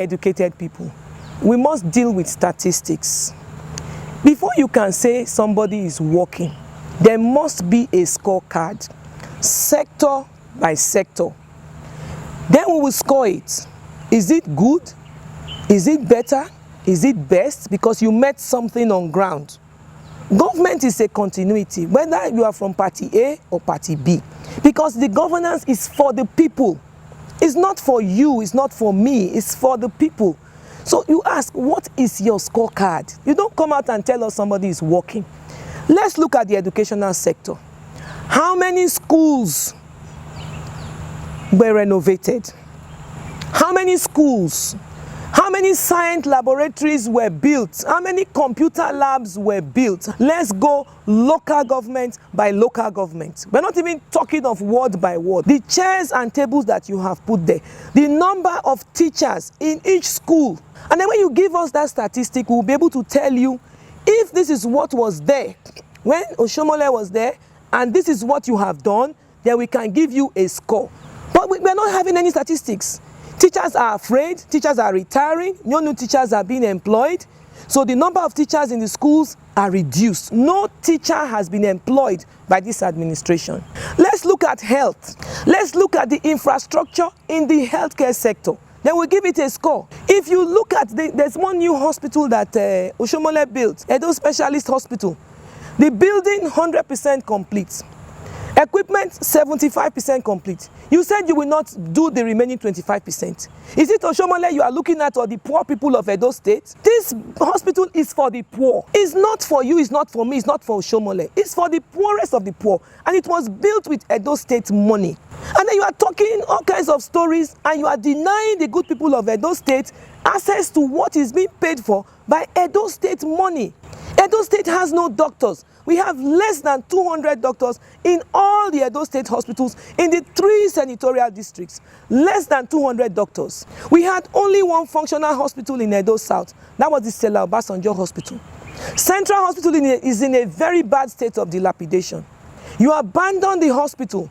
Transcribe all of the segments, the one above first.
educated people, we must deal with statistics. Before you can say somebody is working, there must be a scorecard, sector by sector. Then we will score it. Is it good? Is it better? Is it best? Because you met something on ground. Government is a continuity, whether you are from party A or party B. Because the governance is for the people. It's not for you, it's not for me, it's for the people. So you ask, what is your scorecard? You don't come out and tell us somebody is working. Let's look at the educational sector. How many schools were renovated? How many schools? How many science laboratories were built? How many computer labs were built? Let's go local government by local government. We're not even talking of word by word. The chairs and tables that you have put there, the number of teachers in each school. And then when you give us that statistic, we'll be able to tell you if this is what was there when Oshomole was there, and this is what you have done, then we can give you a score. But we're not having any statistics. Teachers are afraid, teachers are retiring, no new teachers are being employed. So the number of teachers in the schools are reduced. No teacher has been employed by this administration. Let's look at health. Let's look at the infrastructure in the healthcare sector. Then we'll give it a score. If you look at, there's one new hospital that Oshomole built, Edo Specialist Hospital. The building 100% complete. Equipment 75% complete. You said you will not do the remaining 25%. Is it Oshomole you are looking at, or the poor people of Edo State? This hospital is for the poor. It's not for you, it's not for me, it's not for Oshomole. It's for the poorest of the poor. And it was built with Edo State money. And then you are talking all kinds of stories, and you are denying the good people of Edo State access to what is being paid for by Edo State money. Edo State has no doctors. We have less than 200 doctors in all the Edo State hospitals in the 3 senatorial districts. Less than 200 doctors. We had only one functional hospital in Edo South. That was the Stella Obasanjo Hospital. Central Hospital is in a very bad state of dilapidation. You abandoned the hospital.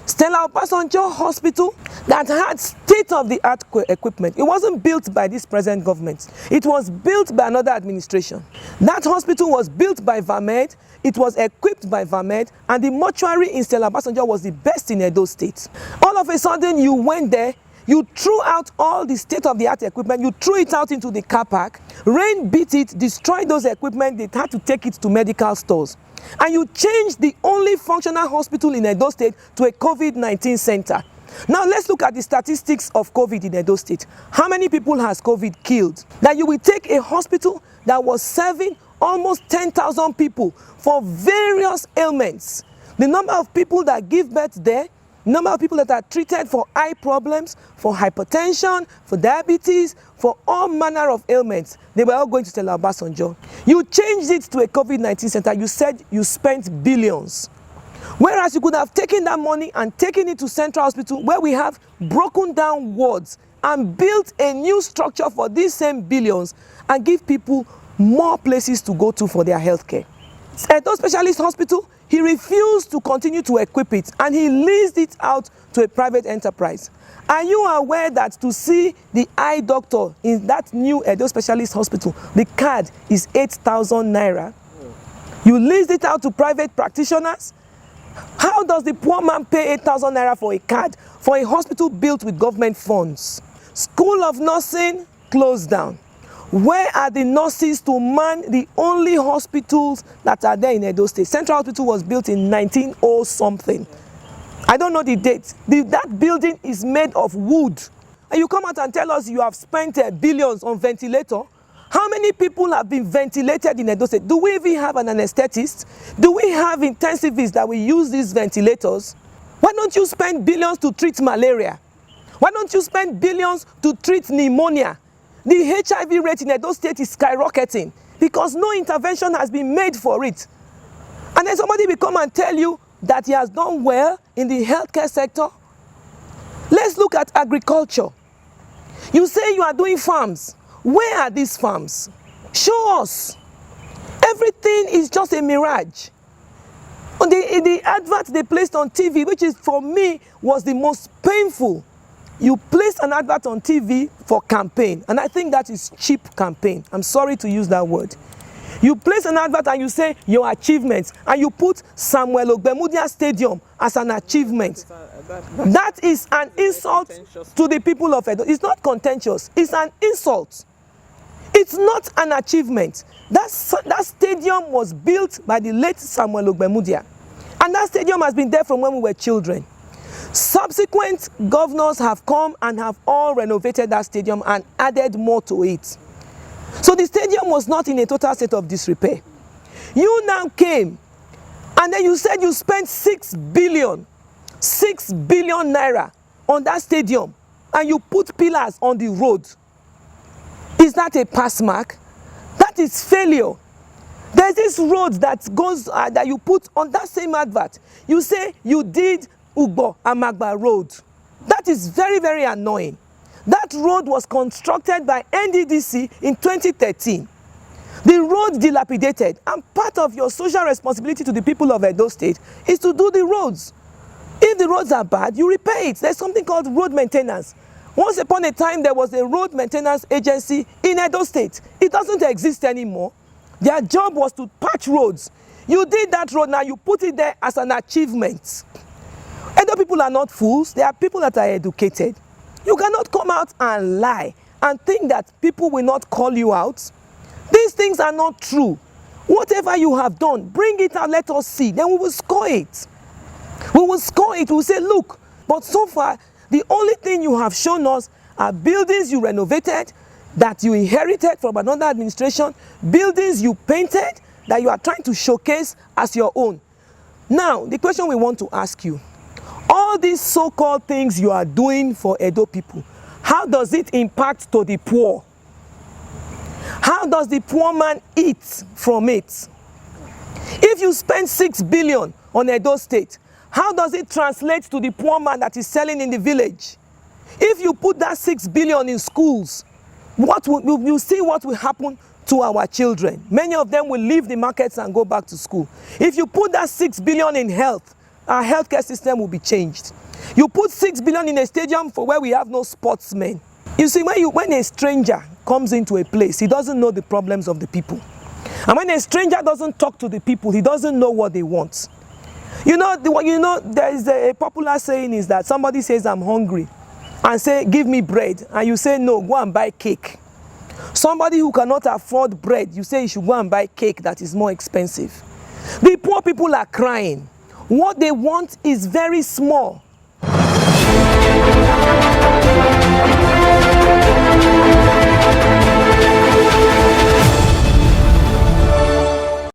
Stella Obasanjo Hospital that had state-of-the-art equipment. It wasn't built by this present government. It was built by another administration. That hospital was built by VAMED, it was equipped by VAMED, and the mortuary in Stella Obasanjo was the best in Edo State. All of a sudden, you went there, you threw out all the state-of-the-art equipment, you threw it out into the car park, rain beat it, destroyed those equipment, they had to take it to medical stores. And you changed the only functional hospital in Edo State to a COVID-19 center. Now let's look at the statistics of COVID in Edo State. How many people has COVID killed? That you will take a hospital that was serving almost 10,000 people for various ailments. The number of people that give birth there, number of people that are treated for eye problems, for hypertension, for diabetes, for all manner of ailments, they were all going to Stella Obasanjo. You changed it to a COVID-19 center. You said you spent billions. Whereas you could have taken that money and taken it to Central Hospital, where we have broken down wards and built a new structure for these same billions and give people more places to go to for their health care. Edo Specialist Hospital, he refused to continue to equip it, and he leased it out to a private enterprise. Are you aware that to see the eye doctor in that new Edo Specialist Hospital, the card is 8,000 naira? You leased it out to private practitioners? How does the poor man pay 8,000 naira for a card for a hospital built with government funds? School of Nursing closed down. Where are the nurses to man the only hospitals that are there in Edo State? Central Hospital was built in 1900 something. I don't know the date. That building is made of wood. And you come out and tell us you have spent billions on ventilator. How many people have been ventilated in Edo State? Do we even have an anesthetist? Do we have intensivists that will use these ventilators? Why don't you spend billions to treat malaria? Why don't you spend billions to treat pneumonia? The HIV rate in Edo State is skyrocketing because no intervention has been made for it. And then somebody will come and tell you that he has done well in the healthcare sector. Let's look at agriculture. You say you are doing farms. Where are these farms? Show us. Everything is just a mirage. The advert they placed on TV, which is for me was the most painful. You place an advert on TV for campaign, and I think that is cheap campaign. I'm sorry to use that word. You place an advert and you say your achievements, and you put Samuel Ogbemudia Stadium as an achievement. That is an insult to the people of Edo. It's not contentious, it's an insult. It's not an achievement. That stadium was built by the late Samuel Ogbemudia, and that stadium has been there from when we were children. Subsequent governors have come and have all renovated that stadium and added more to it. So the stadium was not in a total state of disrepair. You now came and then you said you spent 6 billion naira on that stadium, and you put pillars on the road. Is that a pass mark? That is failure. There's this road that goes that you put on that same advert. You say you did Ugbo Amagba Road. That is very, very annoying. That road was constructed by NDDC in 2013. The road dilapidated, and part of your social responsibility to the people of Edo State is to do the roads. If the roads are bad, you repair it. There's something called road maintenance. Once upon a time, there was a road maintenance agency in Edo State. It doesn't exist anymore. Their job was to patch roads. You did that road, now you put it there as an achievement. Edo people are not fools. They are people that are educated. You cannot come out and lie and think that people will not call you out. These things are not true. Whatever you have done, bring it out, let us see. Then we will score it. We will score it. We will say, look, but so far, the only thing you have shown us are buildings you renovated, that you inherited from another administration, buildings you painted, that you are trying to showcase as your own. Now, the question we want to ask you, all these so-called things you are doing for Edo people, how does it impact to the poor? How does the poor man eat from it? If you spend 6 billion on Edo State, how does it translate to the poor man that is selling in the village? If you put that 6 billion in schools, we'll see what will happen to our children. Many of them will leave the markets and go back to school. If you put that 6 billion in health, our healthcare system will be changed. You put 6 billion in a stadium for where we have no sportsmen. You see, when a stranger comes into a place, he doesn't know the problems of the people. And when a stranger doesn't talk to the people, he doesn't know what they want. You know, there is a popular saying is that somebody says, I'm hungry, and say, give me bread. And you say, no, go and buy cake. Somebody who cannot afford bread, you say you should go and buy cake that is more expensive. The poor people are crying. What they want is very small.